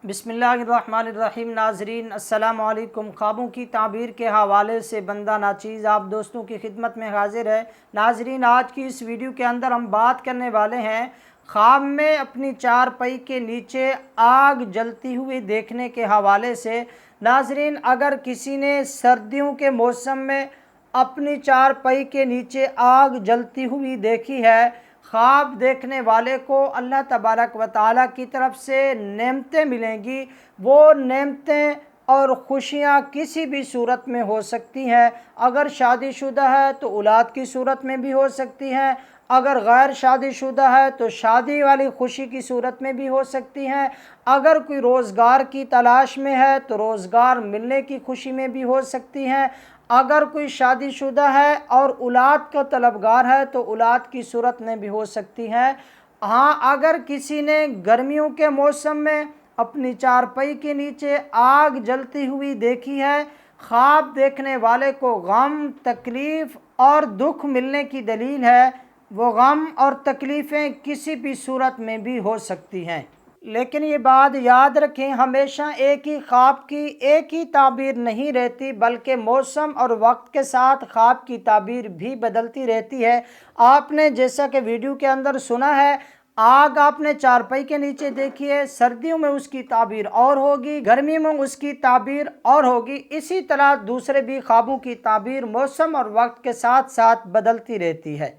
बिस्मिल्लाहिर्रहमानिर्रहीम। नाजरीन अस्सलाम वालेकुम। ख्वाबों की ताबीर के हवाले से बंदा नाचीज़ आप दोस्तों की खिदमत में हाजिर है। नाजरीन, आज की इस वीडियो के अंदर हम बात करने वाले हैं ख्वाब में अपनी चारपाई के नीचे आग जलती हुई देखने के हवाले से। नाजरीन, अगर किसी ने सर्दियों के मौसम में अपनी चारपाई के नीचे आग जलती हुई देखी है, ख्वाब देखने वाले को अल्लाह तबारक व तआला की तरफ से नेमतें मिलेंगी। वो नेमतें और खुशियाँ किसी भी सूरत में हो सकती हैं। अगर शादीशुदा है तो औलाद की सूरत में भी हो सकती हैं, अगर गैर शादीशुदा है तो शादी वाली खुशी की सूरत में भी हो सकती हैं, अगर कोई रोज़गार की तलाश में है तो रोज़गार मिलने की खुशी में भी हो सकती हैं, अगर कोई शादीशुदा है और औलाद का तलबगार है तो औलाद की सूरत में भी हो सकती हैं। हाँ, अगर किसी ने गर्मियों के मौसम में अपनी चारपाई के नीचे आग जलती हुई देखी है, ख्वाब देखने वाले को गम, तकलीफ़ और दुख मिलने की दलील है। वो गम और तकलीफ़ें किसी भी सूरत में भी हो सकती हैं। लेकिन ये बात याद रखें, हमेशा एक ही ख्वाब की एक ही ताबीर नहीं रहती, बल्कि मौसम और वक्त के साथ ख्वाब की ताबीर भी बदलती रहती है। आपने जैसा कि वीडियो के अंदर सुना है, आग आपने चारपाई के नीचे देखी है, सर्दियों में उसकी ताबीर और होगी, गर्मी में उसकी ताबीर और होगी। इसी तरह दूसरे भी ख्वाबों की ताबीर मौसम और वक्त के साथ साथ बदलती रहती है।